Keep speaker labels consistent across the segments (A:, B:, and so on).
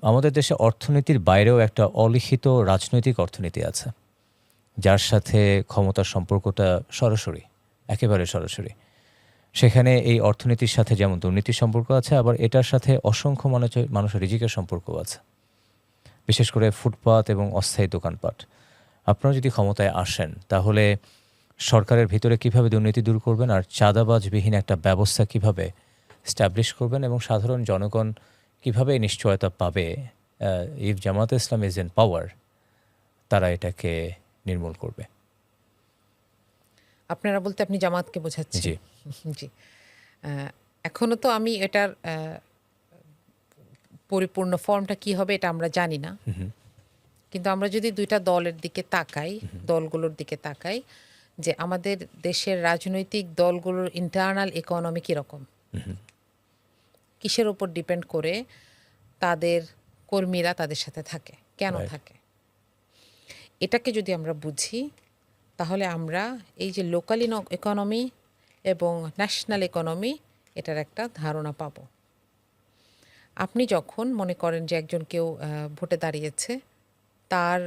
A: আমাদের দেশে অর্থনীতির বাইরেও একটা অলিখিত রাজনৈতিক অর্থনীতি আছে, যার সাথে ক্ষমতার সম্পর্কটা সরাসরি, একেবারে সরাসরি। সেখানে এই অর্থনীতির সাথে যেমন দুর্নীতির সম্পর্ক আছে, আবার এটার সাথে অসংখ্য মানুষের রিজিকের সম্পর্কও আছে, বিশেষ করে ফুটপাত এবং অস্থায়ী দোকানপাট। আপনারা যদি ক্ষমতায় আসেন, তাহলে সরকারের ভিতরে কিভাবে দুর্নীতি দূর করবেন আর চাঁদাবাজবিহীন একটা ব্যবস্থা কিভাবে স্ট্যাবলিশ করবেন এবং সাধারণ জনগণ কিভাবে নিশ্চয়তা পাবে ইফ জামাতে ইসলাম ইজ ইন পাওয়ার, তারা এটাকে নির্মূল করবে।
B: আপনারা বলতে আপনি জামাতকে বোঝাচ্ছেন?
A: জি।
B: জি। এখনো তো আমি এটার পরিপূর্ণ ফর্মটা কি হবে এটা আমরা জানি না, কিন্তু আমরা যদি দুইটা দলের দিকে তাকাই, দলগুলোর দিকে তাকাই, যে আমাদের দেশের রাজনৈতিক দলগুলোর ইন্টারনাল ইকোনমি কীরকম, কিসের উপর ডিপেন্ড করে তাদের কর্মীরা তাদের সাথে থাকে, কেন থাকে, এটাকে যদি আমরা বুঝি, তাহলে আমরা এই যে লোকাল ইকোনমি এবং ন্যাশনাল ইকোনমি এটার একটা ধারণা পাব। আপনি যখন মনে করেন যে একজন কেউ ভোটে দাঁড়িয়েছে, তার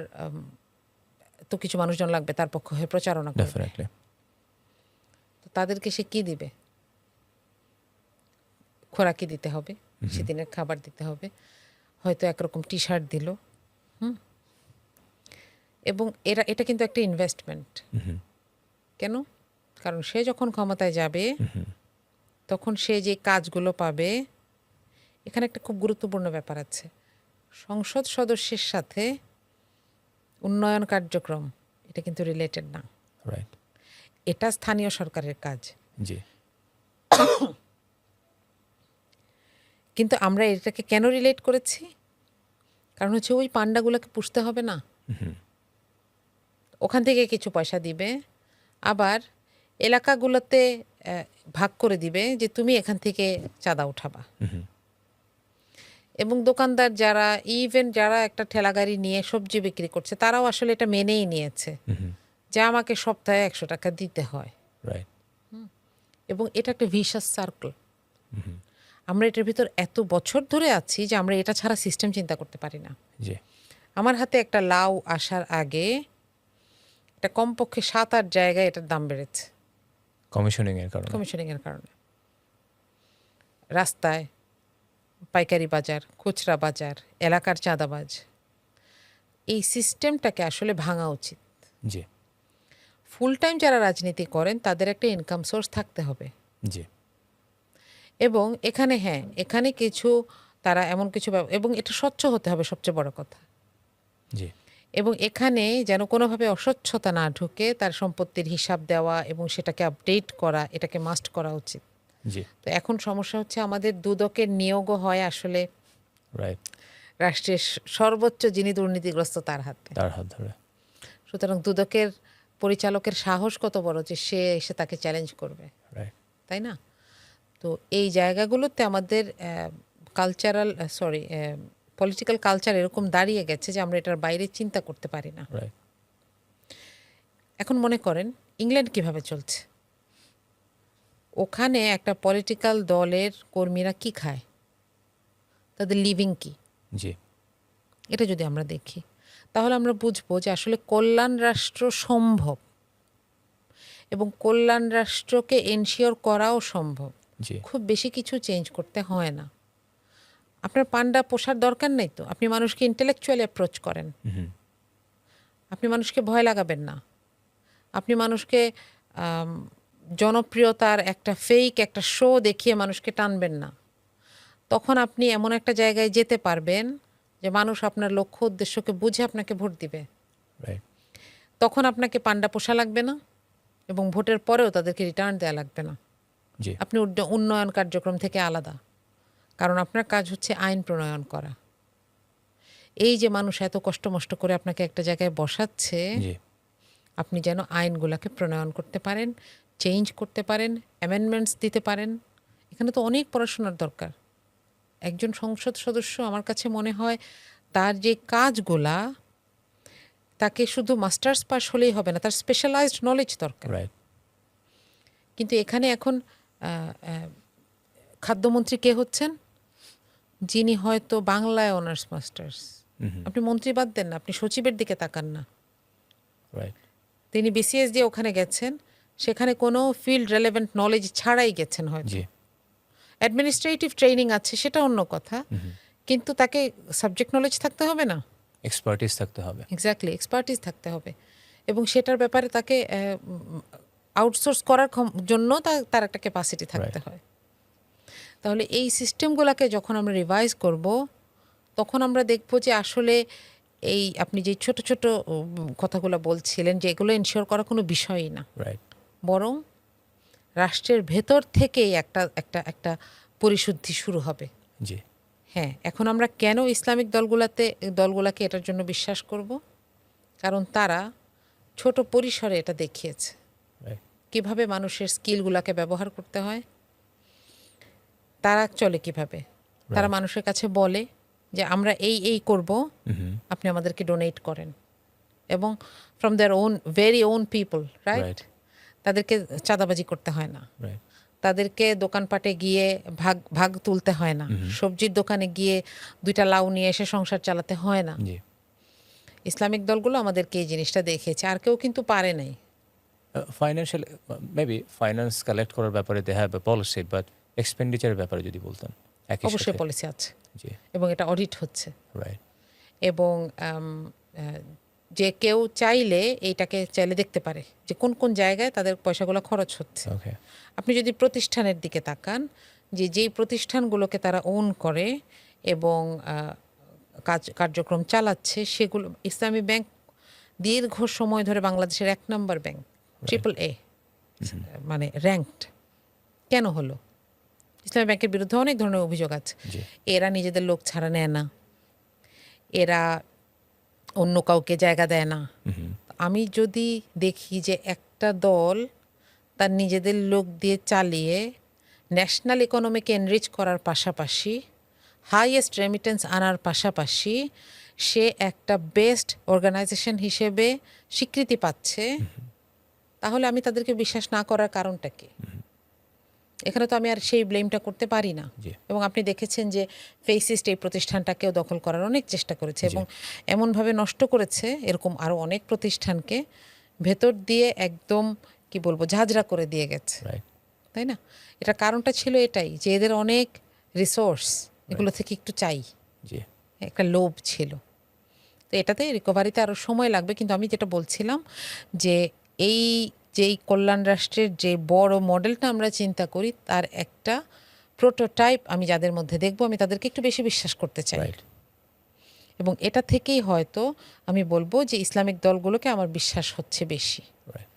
B: তো কিছু মানুষজন লাগবে তার পক্ষ হয়ে প্রচারণা করবে, তো তাদেরকে সে কি দিবে? খোরাকি দিতে হবে, সেদিনের খাবার দিতে হবে, হয়তো একরকম টি শার্ট দিল, এবং এটা কিন্তু একটা ইনভেস্টমেন্ট। কেন? কারণ সে যখন ক্ষমতায় যাবে, তখন সে যে কাজগুলো পাবে, এখানে একটা খুব গুরুত্বপূর্ণ ব্যাপার আছে। সংসদ সদস্যের সাথে উন্নয়ন কার্যক্রম এটা কিন্তু রিলেটেড না, এটা স্থানীয় সরকারের কাজ। কিন্তু আমরা এটাকে কেন রিলেট করেছি? কারণ হচ্ছে ওই পান্ডাগুলোকে পুষতে হবে না, ওখান থেকে কিছু পয়সা দিবে, আবার এলাকাগুলোতে ভাগ করে দিবে যে তুমি এখান থেকে চাঁদা উঠাবা। এবং দোকানদার যারা, ইভেন যারা একটা ঠেলাগাড়ি নিয়ে সবজি বিক্রি করছে, তারাও আসলে এটা মেনেই নিয়েছে যে আমাকে সপ্তাহে 100 টাকা দিতে হয়। এবং এটা একটা ভিশাস সার্কেল। আমরা এটার ভিতর এত বছর ধরে আছি যে আমরা এটা ছাড়া সিস্টেম চিন্তা করতে পারি না। আমার হাতে একটা লাউ আসার আগে এটা কমপক্ষে 7-8 জায়গায় এটার দাম বেড়েছে কমিশনিংয়ের কারণে। রাস্তায়, পাইকারি বাজার, খুচরা বাজার, এলাকার চাঁদাবাজ, এই সিস্টেমটাকে আসলে ভাঙা উচিত। ফুল টাইম যারা রাজনীতি করেন তাদের একটা ইনকাম সোর্স থাকতে হবে। এবং এখানে কিছু তারা এমন কিছু, এবং এটা স্বচ্ছ হতে হবে সবচেয়ে বড় কথা। এবং এখানে যেন কোনোভাবে অস্বচ্ছতা না ঢুকে, তার সম্পত্তির হিসাব দেওয়া এবং সেটাকে আপডেট করা, এটাকে মাস্ট করা উচিত। তো এখন সমস্যা হচ্ছে আমাদের দুদকের নিয়োগও হয় আসলে রাষ্ট্রের সর্বোচ্চ যিনি দুর্নীতিগ্রস্ত তার হাত ধরে। সুতরাং দুদকের পরিচালকের সাহস কত বড় যে সে এসে তাকে চ্যালেঞ্জ করবে, তাই না? তো এই জায়গাগুলোতে আমাদের পলিটিক্যাল কালচার এরকম দাঁড়িয়ে গেছে যে আমরা এটার বাইরে চিন্তা করতে পারি না। এখন মনে করেন ইংল্যান্ড কিভাবে চলছে। ওখানে একটা পলিটিক্যাল দলের কর্মীরা কি খায়, তাদের লিভিং কি, এটা যদি আমরা দেখি, তাহলে আমরা বুঝবো যে আসলে কল্যাণ রাষ্ট্র সম্ভব এবং কল্যাণ রাষ্ট্রকে এনশিওর করাও সম্ভব। খুব বেশি কিছু চেঞ্জ করতে হয় না। আপনার পান্ডা পোষার দরকার নেই তো, আপনি মানুষকে ইন্টেলেকচুয়ালি অ্যাপ্রোচ করেন, আপনি মানুষকে ভয় লাগাবেন না, আপনি মানুষকে জনপ্রিয়তার একটা ফেক একটা শো দেখিয়ে মানুষকে টানবেন না। তখন আপনি এমন একটা জায়গায় যেতে পারবেন যে মানুষ আপনার লক্ষ্য উদ্দেশ্যকে বুঝে আপনাকে ভোট দিবে। তখন আপনাকে পান্ডা পোষা লাগবে না এবং ভোটের পরেও তাদেরকে রিটার্ন দেওয়া লাগবে না। আপনি উন্নয়ন কার্যক্রম থেকে আলাদা, কারণ আপনার কাজ হচ্ছে আইন প্রণয়ন করা। এই যে মানুষ এত কষ্ট মষ্ট করে আপনাকে একটা জায়গায় বসাচ্ছে, আপনি যেন আইনগুলোকে প্রণয়ন করতে পারেন, চেঞ্জ করতে পারেন, অ্যামেন্ডমেন্টস দিতে পারেন। এখানে তো অনেক পড়াশোনার দরকার। একজন সংসদ সদস্য আমার কাছে মনে হয় তার যে কাজগুলা, তাকে শুধু মাস্টার্স পাস হলেই হবে না, তার স্পেশালাইজড নলেজ দরকার। কিন্তু এখানে এখন খাদ্যমন্ত্রী কে হচ্ছেন? যিনি হয়তো বাংলায় অনার্স মাস্টার্স, আপনি মন্ত্রী বাদ দেন না, আপনি সচিবের দিকে তাকান না,
A: রাইট,
B: তিনি বিসিএস দিয়ে ওখানে গেছেন, সেখানে কোনো ফিল্ড রেলেভেন্ট নলেজ ছাড়াই গেছেন হয়তো,
A: জি,
B: অ্যাডমিনিস্ট্রেটিভ ট্রেনিং আছে সেটা অন্য কথা, কিন্তু তাকে সাবজেক্ট নলেজ থাকতে হবে না?
A: এক্সপার্টিস থাকতে হবে।
B: এক্স্যাক্টলি, এক্সপার্টিস থাকতে হবে, এবং সেটার ব্যাপারে তাকে আউটসোর্স করার জন্য তার একটা ক্যাপাসিটি থাকতে
A: Right.
B: হয়। তাহলে এই সিস্টেমগুলোকে যখন আমরা রিভাইজ করব, তখন আমরা দেখব যে আসলে এই আপনি যে ছোট ছোট কথাগুলো বলছিলেন যে এগুলো ইনশিওর করা কোনো বিষয়ই না,
A: রাইট,
B: বরং রাষ্ট্রের ভেতর থেকেই একটা একটা একটা পরিশুদ্ধি শুরু হবে।
A: জি,
B: হ্যাঁ, এখন আমরা কেন ইসলামিক দলগুলাকে এটার জন্য বিশ্বাস করব? কারণ তারা ছোট পরিসরে এটা দেখিয়েছে
A: রাইট,
B: কিভাবে মানুষের স্কিলগুলোকে ব্যবহার করতে হয়, তারা চলে কিভাবে, তারা মানুষের কাছে বলে যে আমরা এই করব, আপনি আমাদেরকে ডোনেট করেন, এবং from their own very on people, right?
A: Right.
B: তাদেরকে চাঁদাবাজি করতে হয় না,
A: রাইট,
B: তাদেরকে দোকানপাটে গিয়ে ভাগ ভাগ তুলতে হয় না, সবজির দোকানে গিয়ে 2টা লাউ নিয়ে এসে সংসার চালাতে হয় না।
A: জি।
B: ইসলামিক দলগুলো আমাদেরকে এই জিনিসটা দেখিয়েছে, আর কেউ কিন্তু পারে নাই।
A: ফাইন্যান্সিয়াল, মেবি ফাইন্যান্স কালেক্ট করার ব্যাপারে they have a policy, but এক্সপেন্ডিচারের ব্যাপারে যদি বলতেন একই
B: অবশ্যই
A: সাথে।
B: পলিসি আছে,
A: জি,
B: এবং এটা অডিট হচ্ছে,
A: রাইট,
B: এবং যে কেউ চাইলে এইটাকে চাইলে দেখতে পারে যে কোন কোন জায়গায় তাদের পয়সাগুলো খরচ হচ্ছে।
A: ওকে,
B: আপনি যদি প্রতিষ্ঠানের দিকে তাকান, যে যেই প্রতিষ্ঠানগুলোকে তারা ওন করে এবং কার্যক্রম চালাচ্ছে, সেগুলো ইসলামী ব্যাংক দীর্ঘ সময় ধরে বাংলাদেশের 1 নম্বর ব্যাংক, AAA, মানে র্যাঙ্কড। কেন হলো? ইসলামী ব্যাংকের বিরুদ্ধে অনেক ধরনের অভিযোগ আছে।
A: জি,
B: এরা নিজেদের লোক ছাড়া নেয় না, এরা অন্য কাউকে জায়গা দেয় না। আমি যদি দেখি যে একটা দল তার নিজেদের লোক দিয়ে চালিয়ে ন্যাশনাল ইকোনমিকে এনরিচ করার পাশাপাশি হাইয়েস্ট রেমিটেন্স আনার পাশাপাশি সে একটা বেস্ট অর্গানাইজেশন হিসেবে স্বীকৃতি পাচ্ছে, তাহলে আমি তাদেরকে বিশ্বাস না করার কারণটা কি? এখানে তো আমি আর সেই ব্লেমটা করতে পারি না।
A: জি,
B: এবং আপনি দেখেছেন যে ফেসিস্ট এই প্রতিষ্ঠানটাকেও দখল করার অনেক চেষ্টা করেছে, এবং এমনভাবে নষ্ট করেছে, এরকম আরও অনেক প্রতিষ্ঠানকে ভেতর দিয়ে একদম কি বলবো ঝাঁঝরা করে দিয়ে গেছে,
A: রাইট,
B: তাই না? এটার কারণটা ছিল এটাই যে এদের অনেক রিসোর্স এগুলো থেকে একটু চাই,
A: জি,
B: একটা লোভ ছিল। তো এটাতে রিকভারিতে আরও সময় লাগবে, কিন্তু আমি যেটা বলছিলাম যে এই যেই কল্যাণ রাষ্ট্রের যে বড় মডেলটা আমরা চিন্তা করি, তার একটা প্রোটোটাইপ আমি যাদের মধ্যে দেখব, আমি তাদেরকে একটু বেশি বিশ্বাস করতে চাই,
A: রাইট,
B: এবং এটা থেকেই হয়তো আমি বলবো যে ইসলামিক দলগুলোকে আমার বিশ্বাস হচ্ছে বেশি।
A: রাইট।